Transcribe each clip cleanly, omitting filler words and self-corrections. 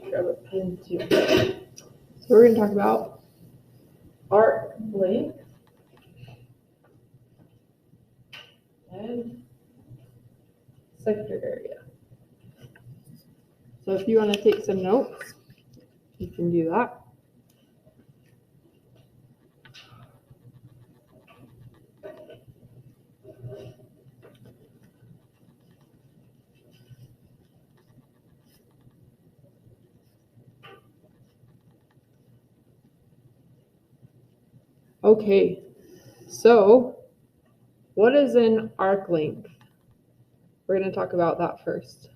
grab a pen too. So we're going to talk about arc length and sector area. So if you want to take some notes, you can do that. Okay, so what is an arc length? We're going to talk about that first.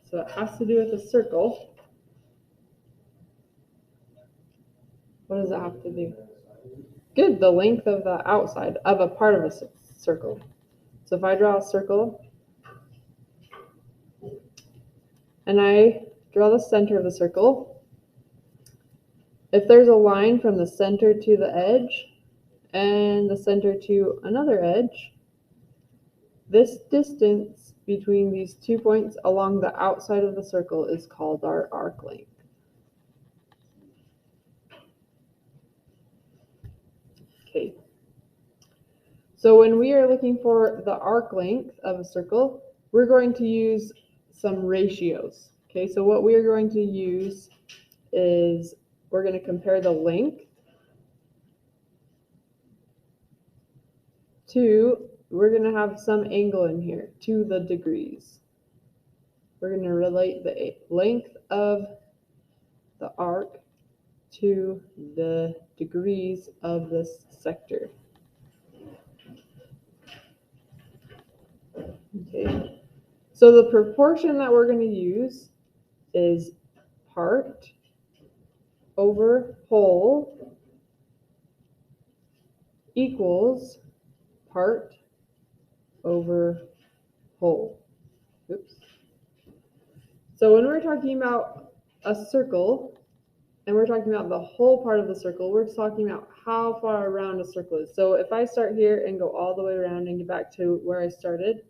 So it has to do with a circle. What does it have to do? Good, the length of the outside of a part of a circle. So if I draw a circle and I draw the center of the circle, if there's a line from the center to the edge and the center to another edge, this distance between these 2 points along the outside of the circle is called our arc length. Okay. So when we are looking for the arc length of a circle, we're going to use some ratios. Okay, so what we are going to use is we're going to compare the length to, we're going to have some angle in here, to the degrees. We're going to relate the length of the arc to the degrees of this sector. Okay, so the proportion that we're going to use is part over whole equals part over whole. Oops. So when we're talking about a circle and we're talking about the whole part of the circle, we're talking about how far around a circle is. So if I start here and go all the way around and get back to where I started,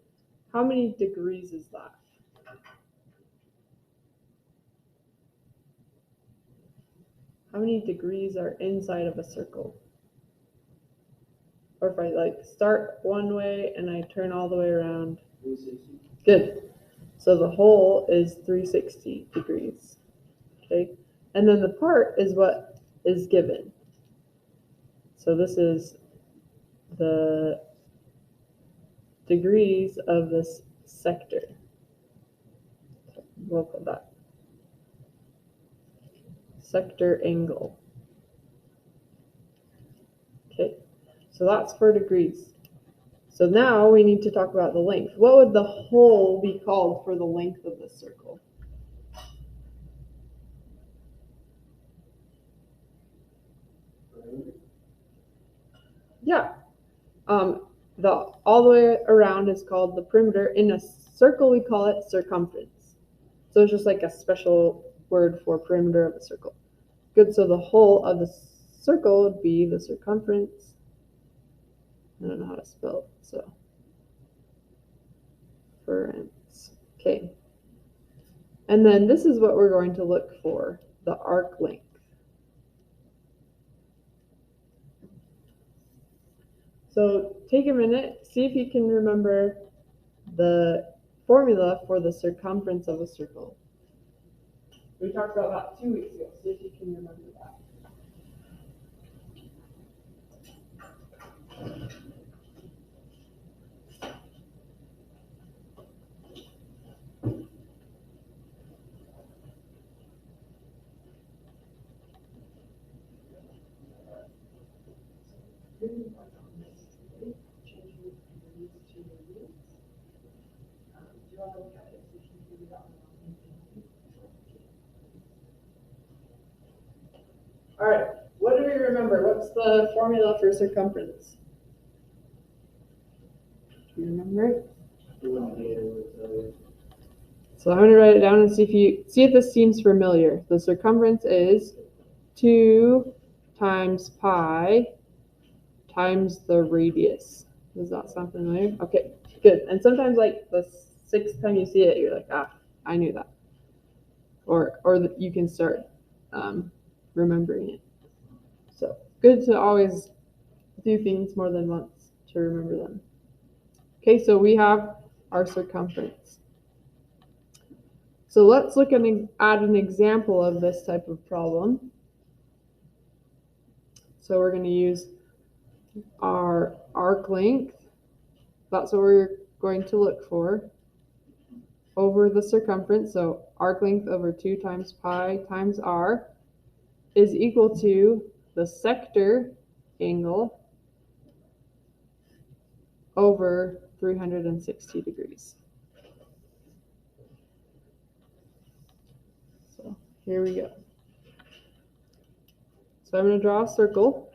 how many degrees is that? How many degrees are inside of a circle? Or if I like start one way and I turn all the way around. 360. Good. So the whole is 360 degrees. Okay. And then the part is what is given. So this is the degrees of this sector. We'll put that. Sector angle. Okay. So that's for degrees. So now we need to talk about the length. What would the whole be called for the length of the circle? Yeah. The all the way around is called the perimeter. In a circle, we call it circumference. So it's just like a special word for perimeter of a circle. Good. So the whole of the circle would be the circumference. I don't know how to spell it, so. Okay. And then this is what we're going to look for, the arc length. So take a minute, see if you can remember the formula for the circumference of a circle. We talked about that 2 weeks ago, see if you can remember that. All right, what do we remember? What's the formula for circumference? Do you remember it? So I'm going to write it down and see if this seems familiar. The circumference is 2 times pi times the radius. Does that sound familiar? Okay, Good. And sometimes like the sixth time you see it, you're like, ah, I knew that. Or you can start remembering it. So good to always do things more than once to remember them. Okay, so we have our circumference. So let's look at an example of this type of problem. So we're going to use our arc length. That's what we're going to look for over the circumference. So arc length over 2 times pi times r is equal to the sector angle over 360 degrees. So here we go. So I'm going to draw a circle,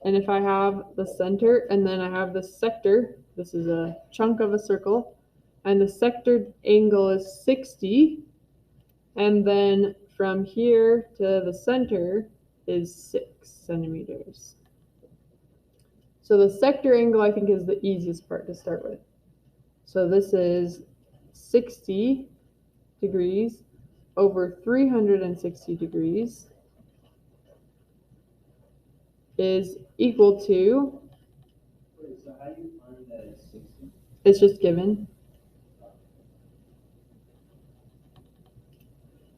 and if I have the center and then I have the sector, this is a chunk of a circle, and the sector angle is 60, and then from here to the center is 6 centimeters. So the sector angle, I think, is the easiest part to start with. So this is 60 degrees over 360 degrees is equal to, so how do you find that it's 60? it's just given.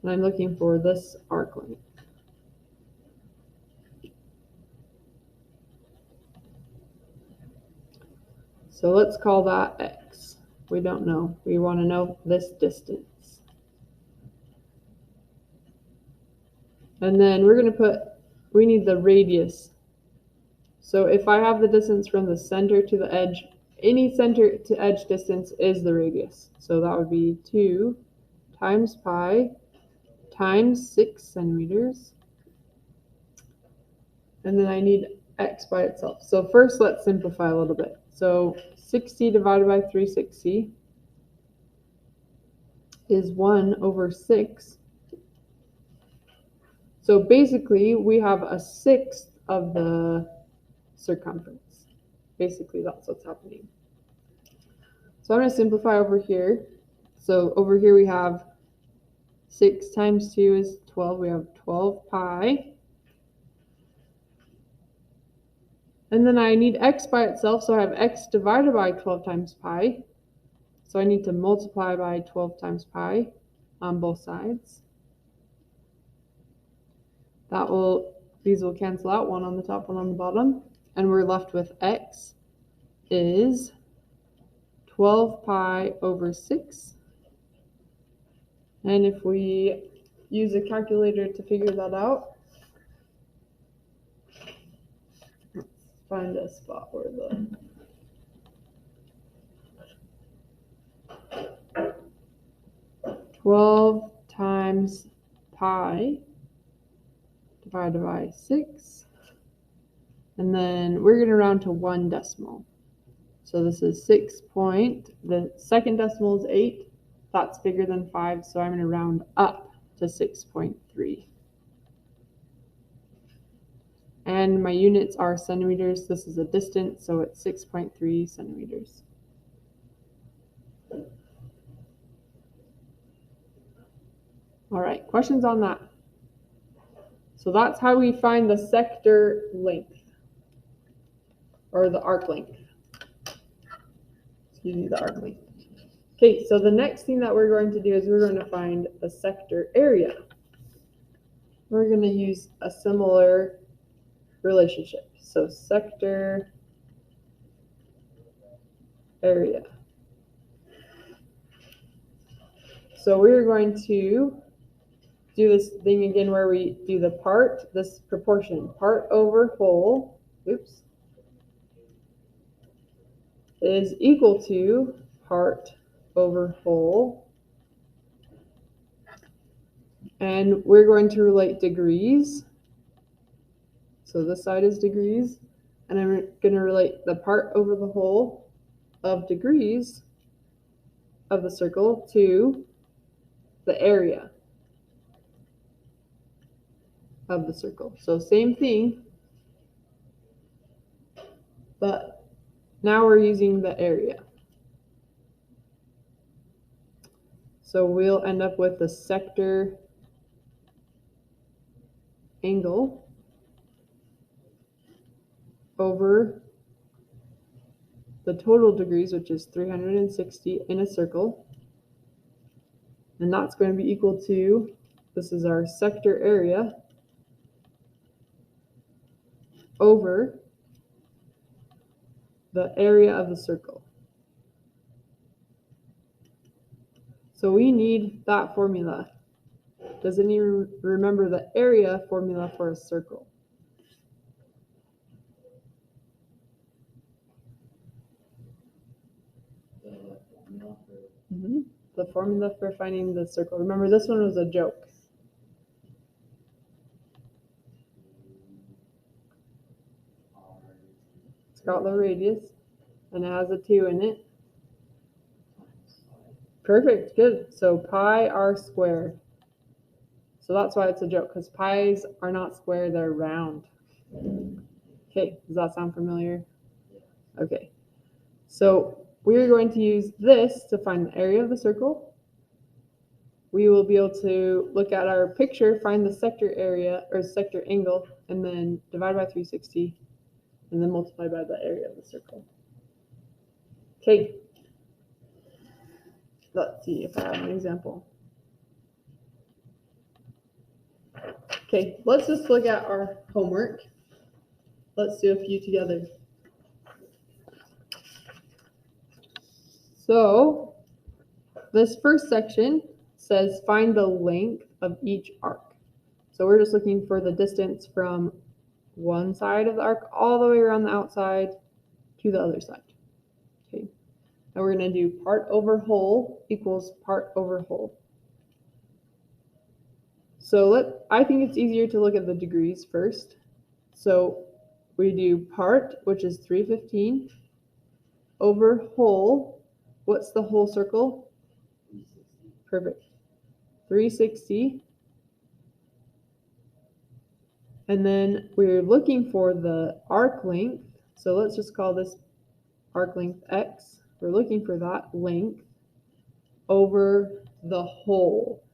And I'm looking for this arc length. So let's call that x. We don't know. We want to know this distance. And then we're going to put, we need the radius. So if I have the distance from the center to the edge, any center to edge distance is the radius. So that would be 2 times pi times 6 centimeters. And then I need x by itself. So first let's simplify a little bit. So 60 divided by 360 is 1 over 6. So basically we have a sixth of the circumference. Basically that's what's happening. So I'm going to simplify over here. So over here we have 6 times 2 is 12. We have 12 pi. And then I need x by itself, so I have x divided by 12 times pi. So I need to multiply by 12 times pi on both sides. These will cancel out, one on the top, one on the bottom. And we're left with x is 12 pi over 6. And if we use a calculator to figure that out, let's find a spot where the 12 times pi divided by 6. And then we're going to round to 1 decimal. So this is 6 point. The second decimal is 8. That's bigger than 5, so I'm going to round up to 6.3. And my units are centimeters. This is a distance, so it's 6.3 centimeters. All right, questions on that? So that's how we find the sector length, or the arc length. Excuse me, the arc length. Okay, so the next thing that we're going to do is we're going to find the sector area. We're going to use a similar relationship. So sector area. So we're going to do this thing again where we do the part, this proportion, part over whole, oops, is equal to part over whole. And we're going to relate degrees. So this side is degrees. And I'm going to relate the part over the whole of degrees of the circle to the area of the circle. So same thing, but now we're using the area. So we'll end up with the sector angle over the total degrees, which is 360 in a circle. And that's going to be equal to, this is our sector area, over the area of the circle. So we need that formula. Does anyone remember the area formula for a circle? The formula for finding the circle. Remember, this one was a joke. It's got the radius, and it has a 2 in it. Perfect, good. So pi r squared. So that's why it's a joke, because pi's are not square, they're round. Okay, does that sound familiar? Okay, so we're going to use this to find the area of the circle. We will be able to look at our picture, find the sector area or sector angle, and then divide by 360, and then multiply by the area of the circle. Okay, let's see if I have an example. Okay, let's just look at our homework. Let's do a few together. So this first section says find the length of each arc. So we're just looking for the distance from one side of the arc all the way around the outside to the other side. Okay, and we're going to do part over whole equals part over whole. So I think it's easier to look at the degrees first. So we do part, which is 315, over whole. What's the whole circle? 360. Perfect. 360. And then we're looking for the arc length. So let's just call this arc length x. We're looking for that length over the whole.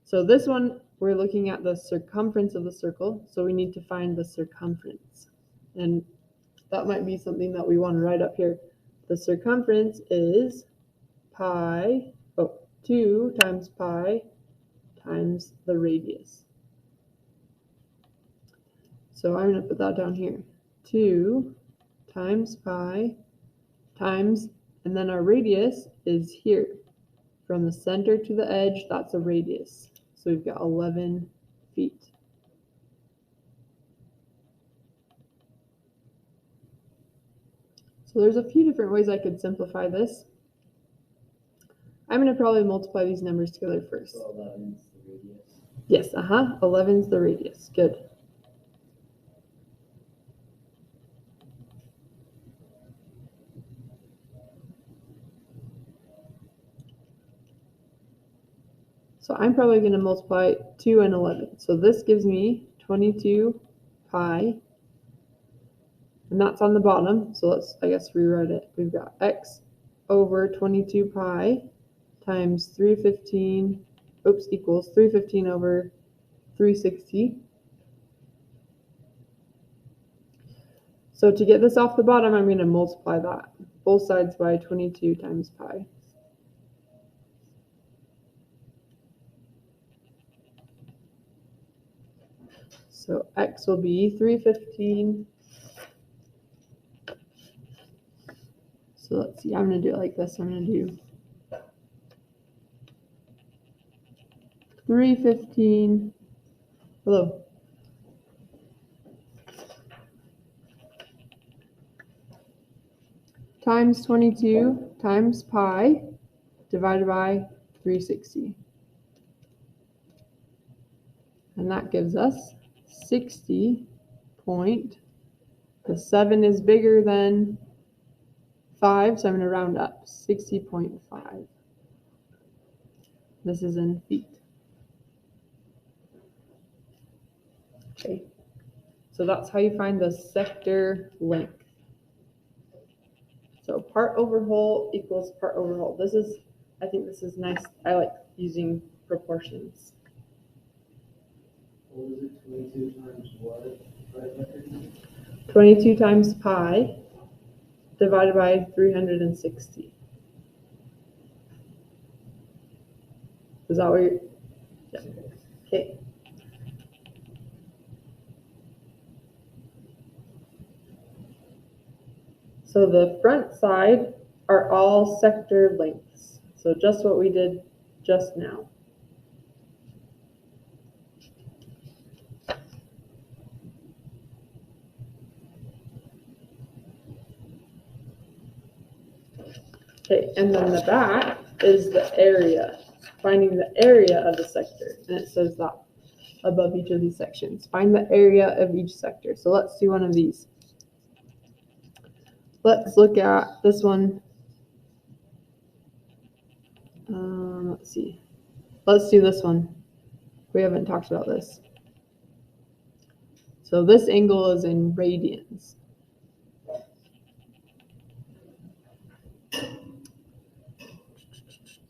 So this one, we're looking at the circumference of the circle. So we need to find the circumference. And that might be something that we want to write up here. The circumference is 2 times pi times the radius. So I'm going to put that down here. 2 times pi times, and then our radius is here. From the center to the edge, that's a radius. So we've got 11 feet. So there's a few different ways I could simplify this. I'm going to probably multiply these numbers together first. So 11's the radius. Yes, 11's the radius. Good. So I'm probably going to multiply 2 and 11. So this gives me 22 pi. And that's on the bottom. So let's, I guess, rewrite it. We've got x over 22 pi times 315, equals 315 over 360. So to get this off the bottom, I'm going to multiply that, both sides by 22 times pi. So x will be 315. So let's see, I'm going to do it like this. I'm going to do 315, times 22 times pi divided by 360. And that gives us 60 point, the 7 is bigger than 5, so I'm going to round up, 60.5. This is in feet. Okay, so that's how you find the sector length. So part over whole equals part over whole. This is I think this is nice. I like using proportions. What was it, 22 times what? 22 times pi divided by 360. Is that what you're, yeah. Okay. So the front side are all sector lengths. So just what we did just now. Okay, and then the back is the area, finding the area of the sector. And it says that above each of these sections. Find the area of each sector. So let's do one of these. Let's look at this one. Let's see. Let's do this one. We haven't talked about this. So this angle is in radians.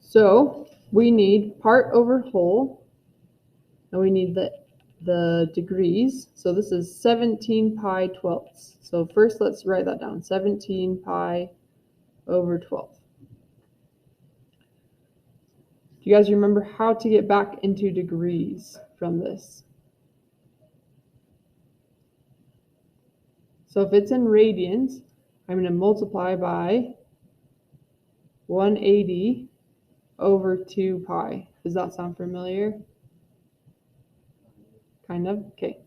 So we need part over whole, and we need the degrees. So this is 17 pi 12ths. So first let's write that down, 17 pi over 12. Do you guys remember how to get back into degrees from this? So if it's in radians, I'm going to multiply by 180 over 2 pi. Does that sound familiar? Kind of? Okay.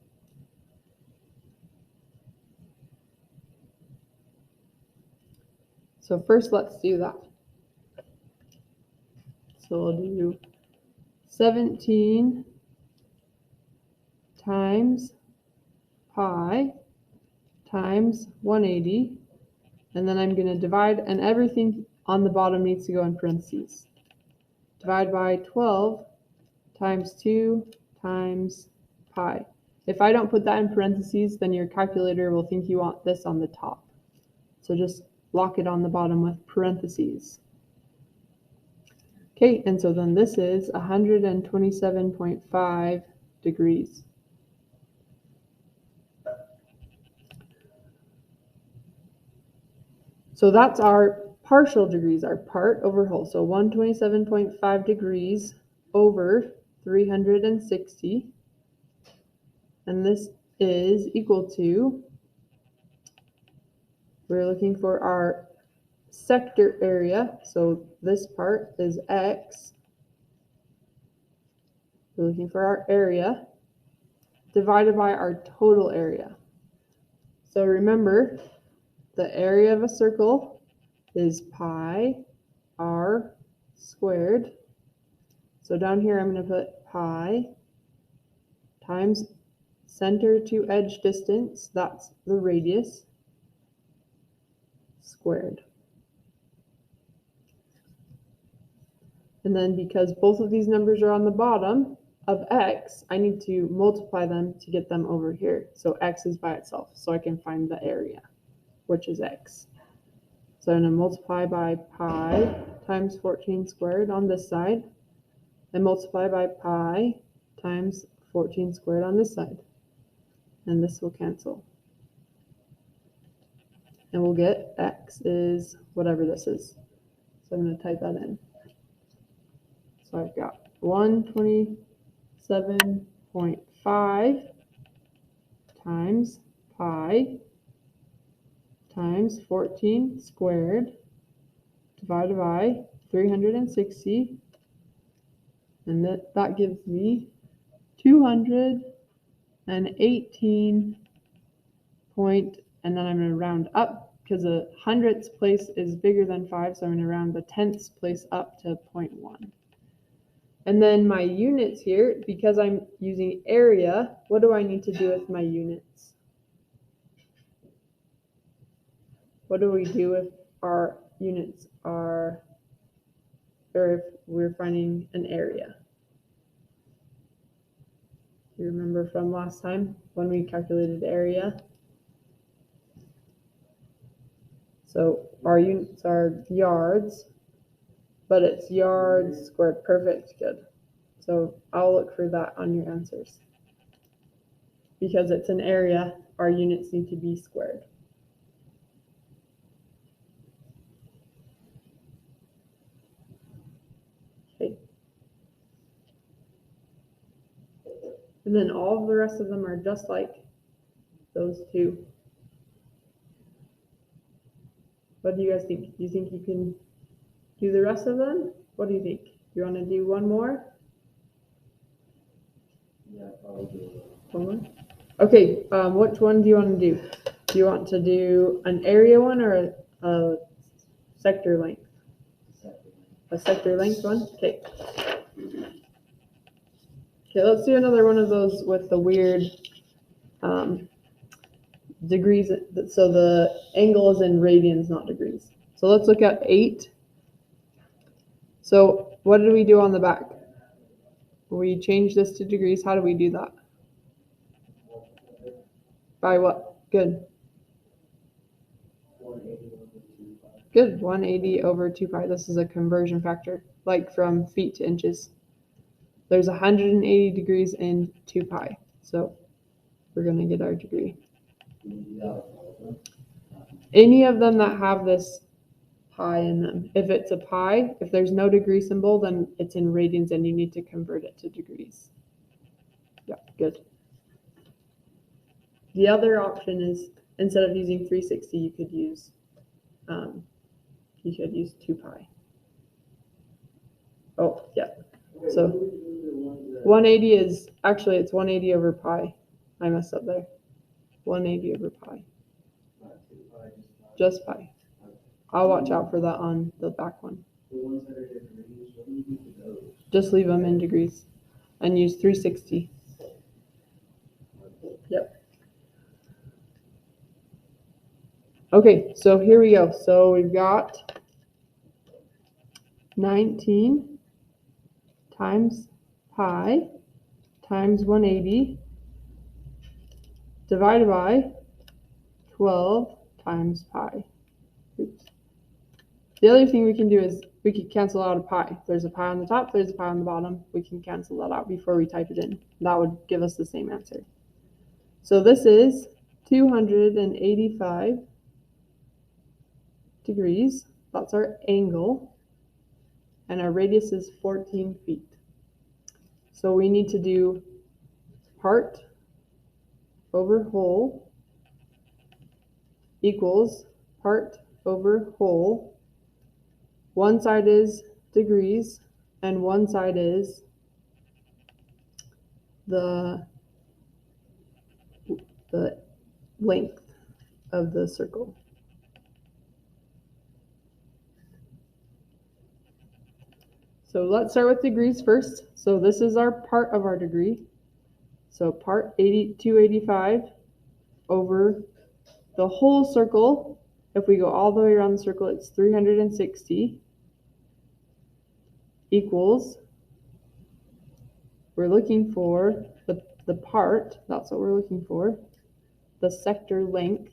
So first let's do that. So we'll do 17 times pi times 180, and then I'm going to divide, and everything on the bottom needs to go in parentheses. Divide by 12 times 2 times pi. If I don't put that in parentheses, then your calculator will think you want this on the top. So just lock it on the bottom with parentheses. Okay, and so then this is 127.5 degrees. So that's our partial degrees, our part over whole. So 127.5 degrees over 360. And this is equal to, we're looking for our sector area. So this part is x. We're looking for our area divided by our total area. So remember, the area of a circle is pi r squared. So down here I'm going to put pi times center to edge distance, that's the radius, squared. And then because both of these numbers are on the bottom of x, I need to multiply them to get them over here. So x is by itself, so I can find the area, which is x. So I'm going to multiply by pi times 14 squared on this side, and multiply by pi times 14 squared on this side. And this will cancel. And we'll get x is whatever this is. So I'm going to type that in. So I've got 127.5 times pi times 14 squared divided by 360, and that gives me 218 point, and then I'm going to round up because a hundredths place is bigger than 5, so I'm going to round the tenths place up to 0.1. And then my units here, because I'm using area, what do I need to do with my units? What do we do if our units are, or if we're finding an area? You remember from last time when we calculated area? So our units are yards, but it's yards squared. Perfect, good. So I'll look for that on your answers. Because it's an area, our units need to be squared. Okay. And then all of the rest of them are just like those two. What do you guys think? Do you think you can do the rest of them? What do you think? Do you want to do one more? Yeah, probably. One more? Okay, which one do you want to do? Do you want to do an area one or a sector length? A sector length one? Okay. Okay, let's do another one of those with the weird degrees. So the angle is in radians, not degrees. So let's look at 8. So what did we do on the back? We changed this to degrees. How do we do that? By what? Good. 180 over 2 pi. Good. 180 over 2 pi. This is a conversion factor, like from feet to inches. There's 180 degrees in 2 pi. So we're going to get our degree. Yeah. Any of them that have this pi in them. If it's a pi, if there's no degree symbol, then it's in radians and you need to convert it to degrees. Yeah, good. The other option is instead of using 360, you could use 2 pi. Oh, yeah. So 180 is actually it's 180 over pi. I messed up there. 180 over pi. Just pi. I'll watch out for that on the back one. The ones that are degrees, what do you do for those? Just leave them in degrees and use 360. Yep. Okay, so here we go. So we've got 19 times pi times 180 divided by 12 times pi. Oops. The other thing we can do is we could cancel out a pi. There's a pi on the top, there's a pi on the bottom. We can cancel that out before we type it in. That would give us the same answer. So this is 285 degrees. That's our angle. And our radius is 14 feet. So we need to do part over whole equals part over whole. One side is degrees and one side is the length of the circle. So let's start with degrees first. So this is our part of our degree. So part 285 over the whole circle. If we go all the way around the circle, it's 360 equals, we're looking for the part, that's what we're looking for, the sector length.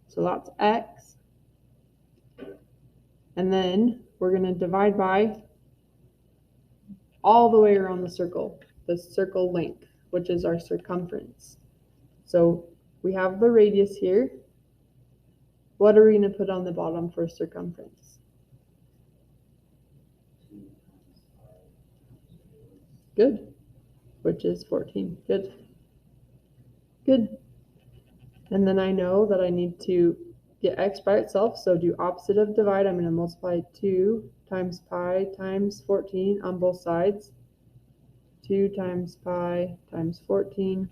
So that's x. And then we're going to divide by all the way around the circle length, which is our circumference. So we have the radius here. What are we going to put on the bottom for circumference? Good. Which is 14. Good. Good. And then I know that I need to get x by itself, so do opposite of divide. I'm going to multiply 2 times pi times 14 on both sides. 2 times pi times 14.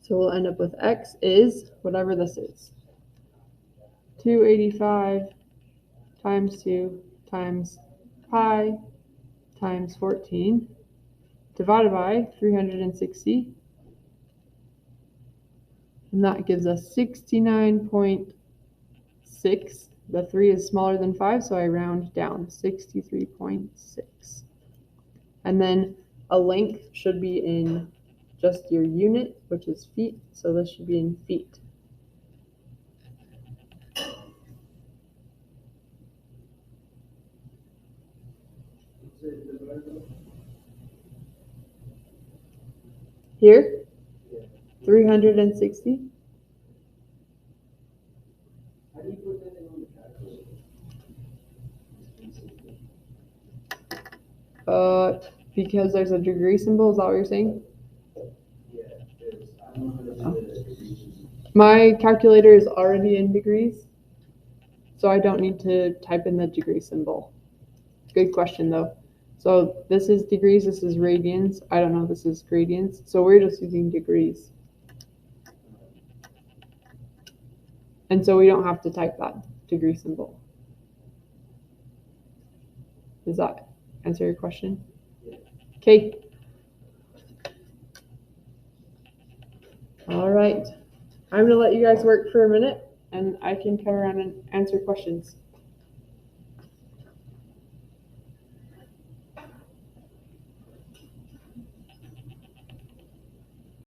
So we'll end up with x is whatever this is. 285 times 2 times pi times 14 divided by 360. And that gives us 69.6. The 3 is smaller than 5, so I round down, 63.6. And then a length should be in just your unit, which is feet, so this should be in feet. What's it divided by? Here, Yeah. 360. How do you put that in on the calculator? Because there's a degree symbol, is that what you're saying? Yeah, because I don't know how to do the degrees. My calculator is already in degrees, so I don't need to type in the degree symbol. Good question though. So this is degrees, this is radians. I don't know, this is gradients. So we're just using degrees. And so we don't have to type that degree symbol. Does that answer your question? Yeah. Okay. All right. I'm gonna let you guys work for a minute and I can come around and answer questions.